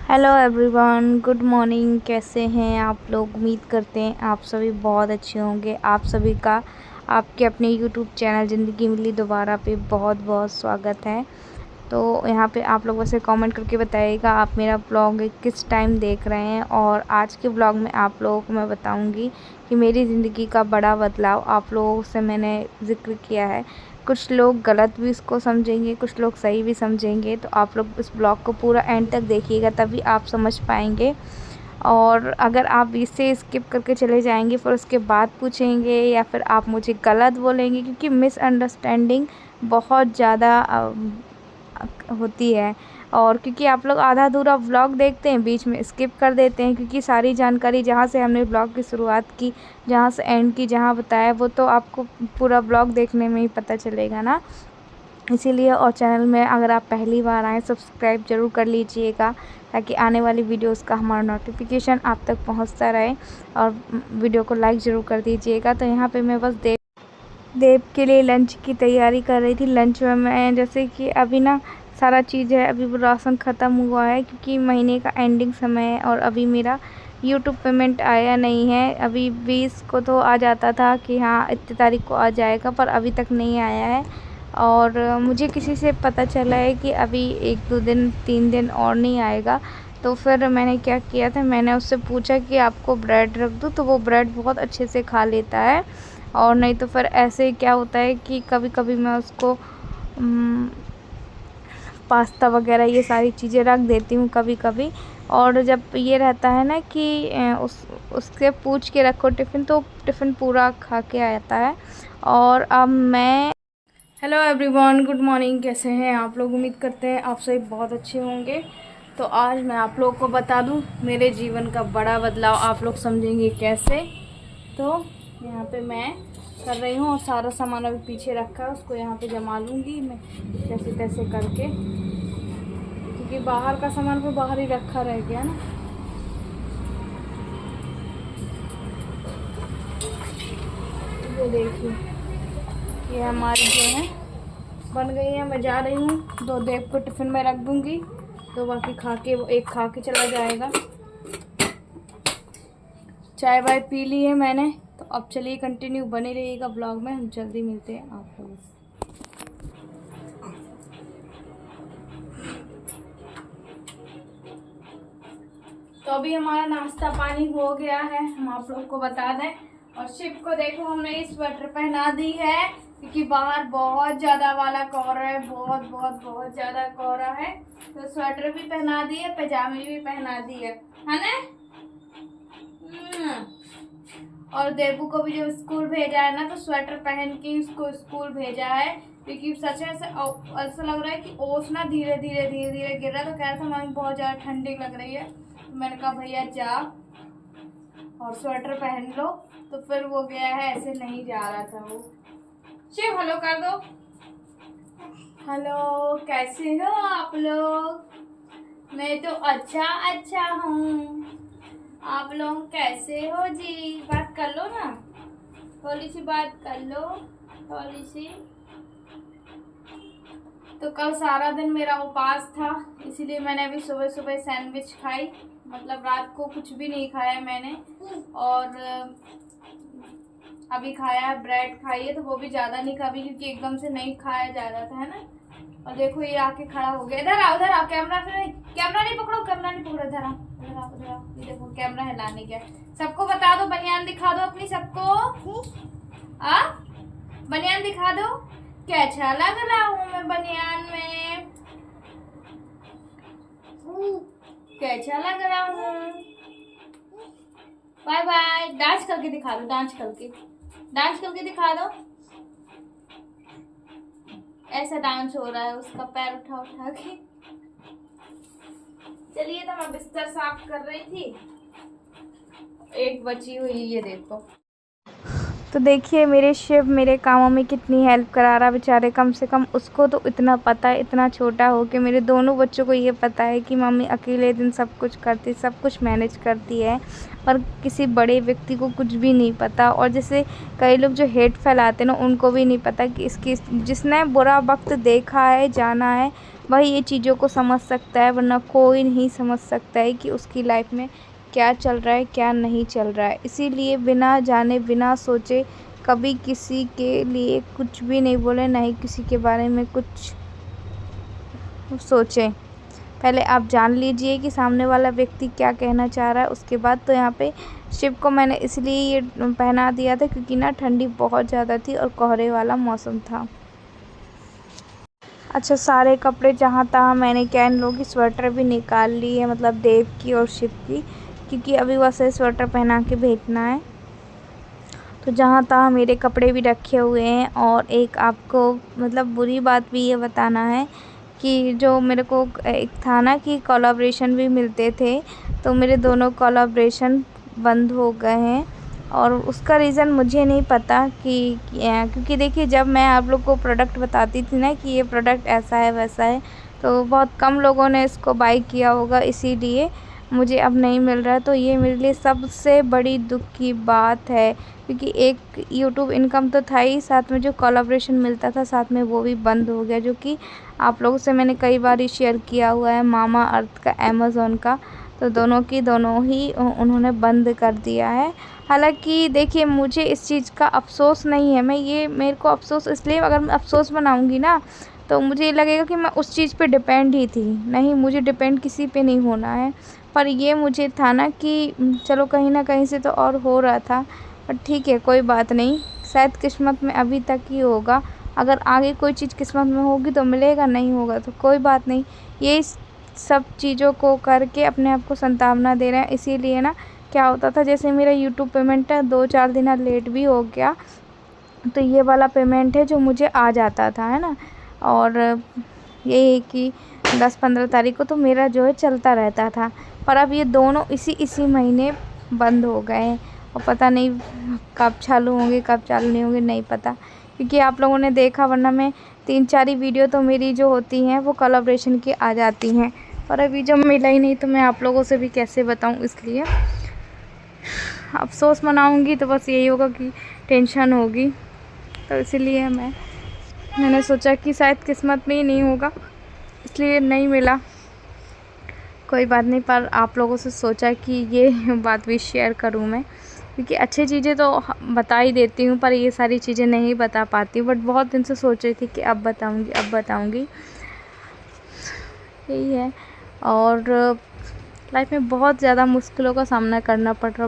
Hello everyone, good morning. कैसे हैं आप लोग? उम्मीद करते हैं आप सभी बहुत अच्छे होंगे। आप सभी का आपके अपने यूट्यूब चैनल ज़िंदगी मिली दोबारा पे बहुत बहुत स्वागत है। तो यहाँ पे आप लोग वैसे कमेंट करके बताइएगा आप मेरा ब्लॉग किस टाइम देख रहे हैं। और आज के ब्लॉग में आप लोगों को मैं बताऊँगी कि मेरी ज़िंदगी का बड़ा बदलाव आप लोगों से मैंने ज़िक्र किया है। कुछ लोग गलत भी इसको समझेंगे, कुछ लोग सही भी समझेंगे। तो आप लोग इस ब्लॉग को पूरा एंड तक देखिएगा, तभी आप समझ पाएंगे। और अगर आप बीच से स्किप करके चले जाएंगे फिर उसके बाद पूछेंगे या फिर आप मुझे गलत बोलेंगे, क्योंकि मिसअंडरस्टैंडिंग बहुत ज़्यादा होती है। और क्योंकि आप लोग आधा अधूरा व्लॉग देखते हैं, बीच में स्किप कर देते हैं, क्योंकि सारी जानकारी जहाँ से हमने ब्लॉग की शुरुआत की, जहाँ से एंड की, जहाँ बताया, वो तो आपको पूरा ब्लॉग देखने में ही पता चलेगा ना। इसीलिए और चैनल में अगर आप पहली बार आएँ सब्सक्राइब ज़रूर कर लीजिएगा, ताकि आने वाली वीडियोस का हमारा नोटिफिकेशन आप तक पहुंचता रहे। और वीडियो को लाइक ज़रूर कर दीजिएगा। तो यहाँ पे मैं बस देव के लिए लंच की तैयारी कर रही थी। लंच में मैं जैसे कि अभी ना सारा चीज़ है, अभी वो राशन ख़त्म हुआ है क्योंकि महीने का एंडिंग समय है और अभी मेरा यूट्यूब पेमेंट आया नहीं है। अभी 20 को तो आ जाता था कि हाँ इतनी तारीख को आ जाएगा, पर अभी तक नहीं आया है। और मुझे किसी से पता चला है कि अभी 1-2 दिन 3 दिन और नहीं आएगा। तो फिर मैंने क्या किया था, मैंने उससे पूछा कि आपको ब्रेड रख दूँ, तो वो ब्रेड बहुत अच्छे से खा लेता है। और नहीं तो फिर ऐसे क्या होता है कि कभी कभी मैं उसको पास्ता वगैरह ये सारी चीज़ें रख देती हूँ कभी कभी। और जब ये रहता है ना कि उससे पूछ के रखो टिफ़िन, तो टिफ़िन पूरा खा के आता है। और अब मैं हेलो एवरीवन, गुड मॉर्निंग। कैसे हैं आप लोग? उम्मीद करते हैं आप सभी बहुत अच्छे होंगे। तो आज मैं आप लोगों को बता दूं मेरे जीवन का बड़ा बदलाव, आप लोग समझेंगे कैसे। तो यहाँ पे मैं कर रही हूँ और सारा सामान अभी पीछे रखा है, उसको यहाँ पे जमा लूँगी मैं जैसे तैसे करके, क्योंकि बाहर का सामान को बाहर ही रखा रह गया ना। ये देखिए, ये हमारी जो है बन गई है। मैं जा रही हूँ, 2 देव को टिफ़िन में रख दूँगी, तो बाकी खा के वो एक खा के चला जाएगा। चाय वाय पी ली है मैंने। तो अब चलिए कंटिन्यू बने रहिएगा ब्लॉग में, हम जल्दी मिलते हैं आप लोगों से। तो अभी हमारा नाश्ता पानी हो गया है, हम आप लोग को बता दें। और शिव को देखो हमने इस स्वेटर पहना दी है, क्योंकि बाहर बहुत ज़्यादा वाला कोहरा है, बहुत बहुत बहुत ज़्यादा कोहरा है। तो स्वेटर भी पहना दी है, पैजामे भी पहना दी है ना। और देवू को भी जब स्कूल भेजा है ना, तो स्वेटर पहन के उसको स्कूल भेजा है, क्योंकि सच में ऐसा लग रहा है कि ओस ना धीरे धीरे धीरे धीरे गिर रहा है। तो कह रहा था मम्मी बहुत ज़्यादा ठंडी लग रही है। तो मैंने कहा भैया जा और स्वेटर पहन लो। तो फिर वो गया है, ऐसे नहीं जा रहा था वो। शिव हेलो कर दो। हेलो, कैसे हो आप लोग? मैं तो अच्छा हूँ। आप लोग कैसे हो जी? बात कर लो ना, थोड़ी सी बात कर लो, थोड़ी सी। तो कल सारा दिन मेरा उपवास था, इसीलिए मैंने अभी सुबह सुबह सैंडविच खाई, मतलब रात को कुछ भी नहीं खाया मैंने। और अभी खाया है, ब्रेड खाई है, तो वो भी ज़्यादा नहीं खाई क्योंकि एकदम से नहीं खाया जा रहा था, है ना। और देखो ये आके खड़ा हो गया। इधर आओ, इधर आओ, कैमरा नहीं पकड़ो, कैमरा नहीं पकड़ो, इधर आओ, इधर आओ, इधर आओ। ये देखो कैमरा हिलाने क्या। सबको बता दो, बनियान दिखा दो अपनी सबको। आ बनियान दिखा दो, कैसा लग रहा हूँ मैं बनियान में, कैसा लग रहा हूँ। Bye bye. डांस करके दिखा दो, डांस करके दिखा दो। ऐसा डांस हो रहा है उसका, पैर उठा उठा के। चलिए, तो मैं बिस्तर साफ कर रही थी, एक बची हुई ये देखो। तो देखिए मेरे शिव मेरे कामों में कितनी हेल्प करा रहा बेचारे। कम से कम उसको तो इतना पता है, इतना छोटा हो के मेरे दोनों बच्चों को ये पता है कि मम्मी अकेले दिन सब कुछ करती, सब कुछ मैनेज करती है, और किसी बड़े व्यक्ति को कुछ भी नहीं पता। और जैसे कई लोग जो हेट फैलाते हैं ना, उनको भी नहीं पता कि इसकी जिसने बुरा वक्त देखा है, जाना है, वही ये चीज़ों को समझ सकता है, वरना कोई नहीं समझ सकता है कि उसकी लाइफ में क्या चल रहा है, क्या नहीं चल रहा है। इसीलिए बिना जाने बिना सोचे कभी किसी के लिए कुछ भी नहीं बोले, ना ही किसी के बारे में कुछ सोचें। पहले आप जान लीजिए कि सामने वाला व्यक्ति क्या कहना चाह रहा है, उसके बाद तो यहाँ पे शिव को मैंने इसलिए ये पहना दिया था क्योंकि ना ठंडी बहुत ज़्यादा थी और कोहरे वाला मौसम था। अच्छा, सारे कपड़े जहाँ तहाँ मैंने क्या इन लोगों की स्वेटर भी निकाल ली है, मतलब देव की और शिव की, क्योंकि अभी वैसे स्वेटर पहना के भेजना है। तो जहाँ तहाँ मेरे कपड़े भी रखे हुए हैं। और एक आपको मतलब बुरी बात भी ये बताना है कि जो मेरे को एक था ना कि कोलैबोरेशन भी मिलते थे, तो मेरे दोनों कोलैबोरेशन बंद हो गए हैं। और उसका रीज़न मुझे नहीं पता कि क्योंकि देखिए जब मैं आप लोग को प्रोडक्ट बताती थी ना कि ये प्रोडक्ट ऐसा है वैसा है, तो बहुत कम लोगों ने इसको बाय किया होगा, इसीलिए मुझे अब नहीं मिल रहा है। तो ये मेरे लिए सबसे बड़ी दुख की बात है, क्योंकि एक यूट्यूब इनकम तो था ही, साथ में जो कोलैबोरेशन मिलता था साथ में वो भी बंद हो गया, जो कि आप लोगों से मैंने कई बार ही शेयर किया हुआ है, मामा अर्थ का, अमेज़ॉन का। तो दोनों ही उन्होंने बंद कर दिया है। हालांकि देखिए मुझे इस चीज़ का अफ़सोस नहीं है, मेरे को अफ़सोस इसलिए, अगर मैं अफ़सोस बनाऊँगी ना तो मुझे ये लगेगा कि मैं उस चीज़ पे डिपेंड ही थी। नहीं, मुझे डिपेंड किसी पे नहीं होना है, पर ये मुझे था ना कि चलो कहीं ना कहीं से तो और हो रहा था। पर ठीक है, कोई बात नहीं, शायद किस्मत में अभी तक ही होगा। अगर आगे कोई चीज़ किस्मत में होगी तो मिलेगा, नहीं होगा तो कोई बात नहीं। ये सब चीज़ों को करके अपने आप को संतावना दे रहे हैं। इसीलिए ना क्या होता था, जैसे मेरा यूट्यूब पेमेंट 2-4 दिन लेट भी हो गया, तो ये वाला पेमेंट है जो मुझे आ जाता था, है ना। और ये है कि 10-15 तारीख को तो मेरा जो है चलता रहता था। पर अब ये दोनों इसी महीने बंद हो गए हैं, और पता नहीं कब चालू होंगे कब चालू नहीं होंगे, नहीं पता। क्योंकि आप लोगों ने देखा, वरना मैं 3-4 ही वीडियो तो मेरी जो होती हैं वो कोलैबोरेशन की आ जाती हैं, पर अभी जब मिला ही नहीं तो मैं आप लोगों से भी कैसे बताऊं। इसलिए अफ़सोस मनाऊंगी तो बस यही होगा कि टेंशन होगी। तो इसीलिए मैंने सोचा कि शायद किस्मत में ही नहीं होगा, इसलिए नहीं मिला। कोई बात नहीं, पर आप लोगों से सोचा कि ये बात भी शेयर करूं मैं, क्योंकि अच्छी चीज़ें तो बता ही देती हूँ, पर ये सारी चीज़ें नहीं बता पाती। बट बहुत दिन से सोच रही थी कि अब बताऊँगी, यही है। और लाइफ में बहुत ज़्यादा मुश्किलों का सामना करना पड़ रहा,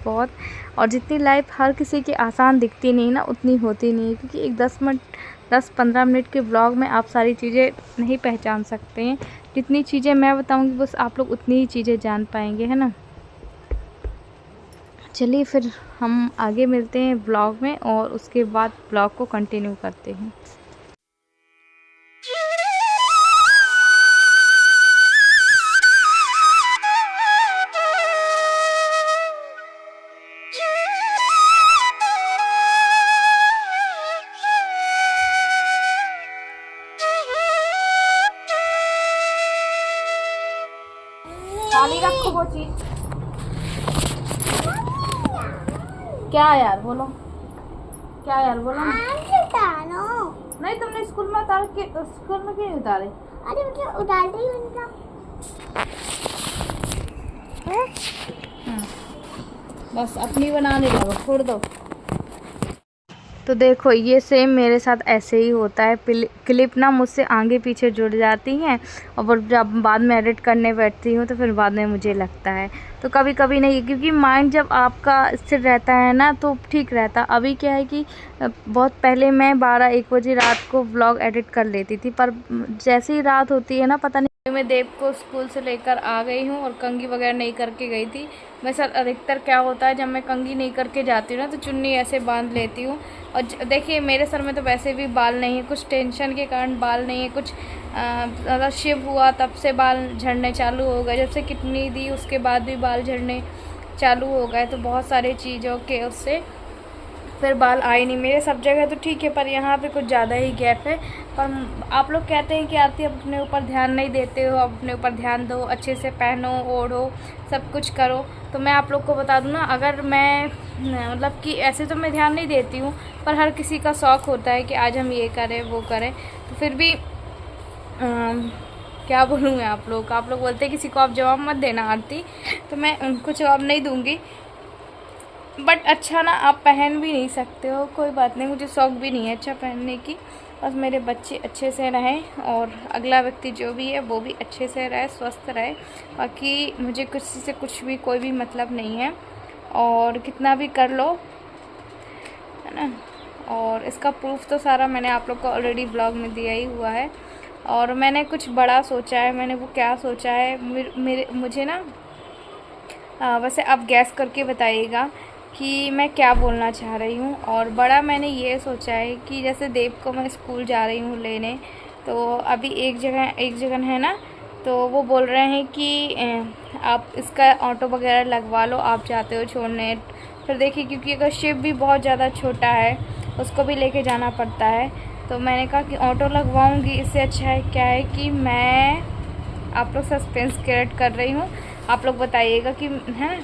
बहुत। और जितनी लाइफ हर किसी की आसान दिखती नहीं ना, उतनी होती नहीं है, क्योंकि एक 10-15 मिनट के ब्लॉग में आप सारी चीज़ें नहीं पहचान सकते हैं। जितनी चीज़ें मैं बताऊंगी बस आप लोग उतनी ही चीज़ें जान पाएंगे, है ना। चलिए फिर हम आगे मिलते हैं ब्लॉग में, और उसके बाद ब्लॉग को कंटिन्यू करते हैं। खाली रखो वो चीज। क्या यार बोलो, क्या यार बोलो। नहीं, तुमने स्कूल में उतार के, स्कूल में क्यों उतारे? अरे मुझे उतारते ही उनका। बस अपनी बनाने लगा, छोड़ दो। तो देखो ये सेम मेरे साथ ऐसे ही होता है, क्लिप ना मुझसे आगे पीछे जुड़ जाती हैं, और जब बाद में एडिट करने बैठती हूँ तो फिर बाद में मुझे लगता है। तो कभी कभी नहीं, क्योंकि माइंड जब आपका स्थिर रहता है ना तो ठीक रहता। अभी क्या है कि बहुत पहले मैं 12-1 बजे रात को व्लॉग एडिट कर लेती थी, पर जैसे ही रात होती है ना, पता नहीं, मैं देव को स्कूल से लेकर आ गई हूँ और कंघी वगैरह नहीं करके गई थी। मेरे साथ अधिकतर क्या होता है, जब मैं कंघी नहीं करके जाती हूँ ना तो चुन्नी ऐसे बांध लेती हूँ। और देखिए मेरे सर में तो वैसे भी बाल नहीं है, कुछ टेंशन के कारण बाल नहीं है, कुछ ज़्यादा शिव हुआ तब से बाल झड़ने चालू हो गए। जब से किडनी दी उसके बाद भी बाल झड़ने चालू हो गए। तो बहुत सारी चीज़ों के उससे फिर बाल आए नहीं मेरे। सब जगह तो ठीक है, पर यहाँ पे कुछ ज़्यादा ही गैप है। पर आप लोग कहते हैं कि आरती अब अपने ऊपर ध्यान नहीं देते हो, अब अपने ऊपर ध्यान दो, अच्छे से पहनो ओढ़ो, सब कुछ करो। तो मैं आप लोग को बता दूँ ना, अगर मैं मतलब कि ऐसे तो मैं ध्यान नहीं देती हूँ, पर हर किसी का शौक़ होता है कि आज हम ये करें वो करें। तो फिर भी क्या बोलूँ मैं आप लोग बोलते हैं किसी को आप जवाब मत देना आरती, तो मैं उनको जवाब नहीं दूँगी। बट अच्छा ना, आप पहन भी नहीं सकते हो, कोई बात नहीं, मुझे शौक़ भी नहीं है अच्छा पहनने की। बस मेरे बच्चे अच्छे से रहें और अगला व्यक्ति जो भी है वो भी अच्छे से रहे, स्वस्थ रहे। बाकी मुझे किसी से कुछ भी कोई भी मतलब नहीं है, और कितना भी कर लो, है ना। और इसका प्रूफ तो सारा मैंने आप लोग को ऑलरेडी ब्लॉग में दिया ही हुआ है। और मैंने कुछ बड़ा सोचा है, मैंने वो क्या सोचा है मुझे ना वैसे आप गैस करके बताइएगा कि मैं क्या बोलना चाह रही हूँ। और बड़ा मैंने ये सोचा है कि जैसे देव को मैं स्कूल जा रही हूँ लेने, तो अभी एक जगह है ना, तो वो बोल रहे हैं कि आप इसका ऑटो वगैरह लगवा लो, आप जाते हो छोड़ने। फिर देखिए, क्योंकि अगर शिप भी बहुत ज़्यादा छोटा है, उसको भी लेके जाना पड़ता है, तो मैंने कहा कि ऑटो लगवाऊँगी। इससे अच्छा है क्या है कि मैं आप लोग सस्पेंस क्रिएट कर रही हूँ, आप लोग बताइएगा कि है ना।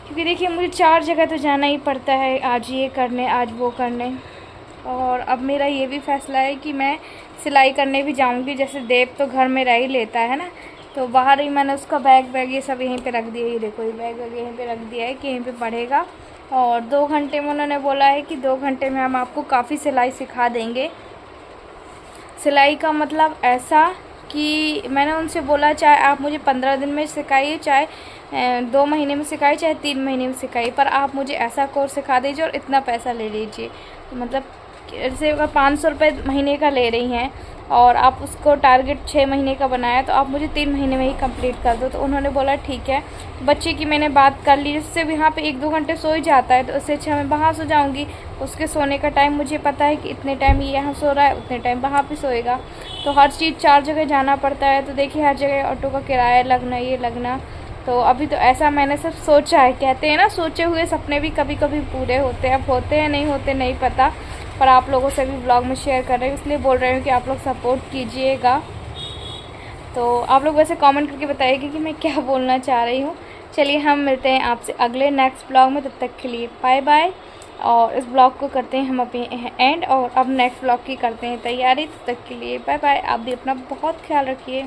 क्योंकि देखिए, मुझे 4 जगह तो जाना ही पड़ता है, आज ये करने आज वो करने। और अब मेरा ये भी फ़ैसला है कि मैं सिलाई करने भी जाऊंगी। जैसे देव तो घर में रह ही लेता है ना, तो बाहर ही मैंने उसका बैग ये सब यहीं पे रख दिया। ये देखो, ये बैग यहीं पे रख दिया है कि यहीं पे पढ़ेगा। और 2 घंटे में उन्होंने बोला है कि 2 घंटे में हम आपको काफ़ी सिलाई सिखा देंगे। सिलाई का मतलब ऐसा कि मैंने उनसे बोला, चाहे आप मुझे 15 दिन में सिखाइए, चाहे 2 महीने में सिखाइए, चाहे 3 महीने में सिखाइए, पर आप मुझे ऐसा कोर्स सिखा दीजिए और इतना पैसा ले लीजिए। तो मतलब जैसे अगर 500 रुपये महीने का ले रही हैं और आप उसको टारगेट 6 महीने का बनाया, तो आप मुझे 3 महीने में ही कंप्लीट कर दो। तो उन्होंने बोला ठीक है। बच्चे की मैंने बात कर ली, जिससे भी यहाँ पे 1-2 घंटे सो ही जाता है, तो उससे अच्छा मैं वहाँ सो जाऊँगी। उसके सोने का टाइम मुझे पता है कि इतने टाइम ये यहाँ सो रहा है, उतने टाइम वहाँ पे सोएगा। तो हर चीज़ 4 जगह जाना पड़ता है, तो देखिए हर जगह ऑटो का किराया लगना, ये लगना। तो अभी तो ऐसा मैंने सब सोचा है। कहते हैं ना, सोचे हुए सपने भी कभी कभी पूरे होते हैं। अब होते हैं नहीं होते नहीं पता, पर आप लोगों से भी ब्लॉग में शेयर कर रही हूँ, इसलिए बोल रही हूँ कि आप लोग सपोर्ट कीजिएगा। तो आप लोग वैसे कमेंट करके बताइएगा कि मैं क्या बोलना चाह रही हूँ। चलिए, हम मिलते हैं आपसे अगले नेक्स्ट ब्लॉग में, तब तक के लिए बाय बाय। और इस ब्लॉग को करते हैं हम अपने एंड, और अब नेक्स्ट ब्लॉग की करते हैं तैयारी। तब तक के लिए बाय बाय। आप भी अपना बहुत ख्याल रखिए।